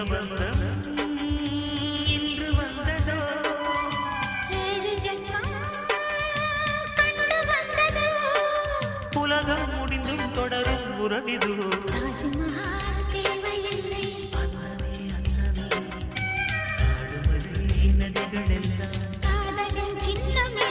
பந்தம் இன்று வந்ததோ ஏழு ஜென்மம் கண்டு வந்ததோ உலகம் முடிந்தும் தொடரும் உறவிதுவோ தாஜ்மஹால் தேவையில்லை அன்னமே அன்னமே ஆடுமலை நதிகளெல்லாம் காதலின் சின்னமே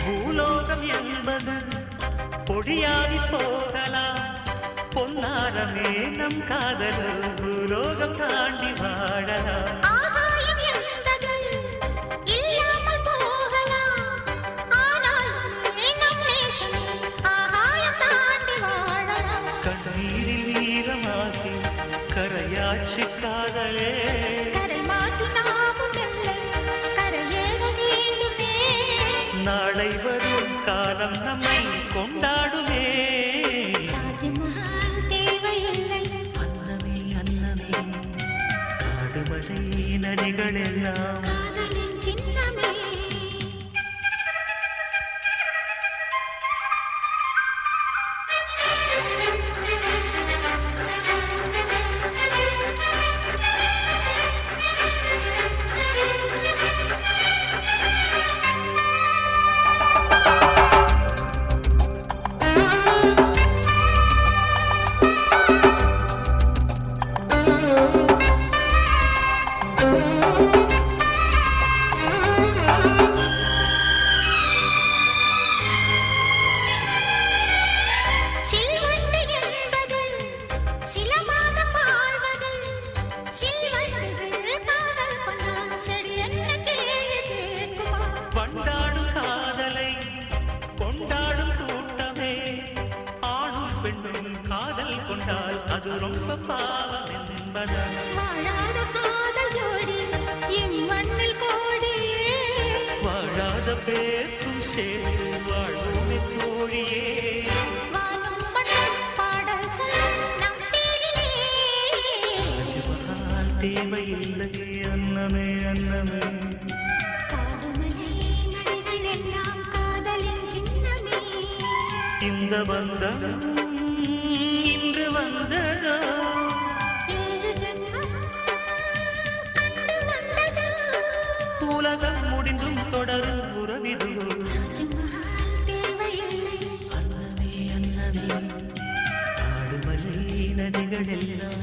பூலோகம் என்பது பொடியாகி போகலாம் பொன்னாரமே நம் காதல் பூலோகம் தாண்டி வாழலாம் ஆகாயம் என்பது இல்லாமல் போகலாம் ஆனால் நம் நேசமே ஆகாயம் தாண்டி வாழலாம் கண்ணீரில் வீரமாகி கரையாட்சி காதலே கரை மாற்றி நாமும் இல்லை கரையேற வேண்டுமே நாளை வரும் காலம் நம்மை கொண்டாடுமே தாஜ்மஹால் தேவையில்லை அன்னமே அன்னமே காடுமலை நதிகளெல்லாம் காதலின் சின்னமே சில்வண்டு என்பது சில மாதம் வாழ்வது சில்வண்டுகள் காதல் கொண்டால் செடி என்ன கேள்வி கேட்குமா கொண்டாடும் காதலை கொண்டாடும் கூட்டமே ஆணும் பெண்ணும் காதல் கொண்டால் அது ரொம்ப பாவம் என்பதால் வாழாத காதல் ஜோடி இம்மண்ணில் கோடியே வாழாத பேர்க்கும் சேர்த்து வாழ்வோமே தோழியே வானம் மண்ணும் பாடல் சொல்லும் நம் பேரிலே தாஜ்மஹால் தேவையில்லை அன்னமே அன்னமே காடுமலை நதிகள் எல்லாம் காதலின் சின்னமே இந்த பந்தம் இன்று வந்ததோ ஏழு ஜென்மம் கண்டு வந்ததோ உலகம் முடிந்தும் தொடரும் உறவிதுவோ தாஜ்மஹால் தேவையில்லை அன்னமே அன்னமே ஆடுமலை நதிகளெல்லாம்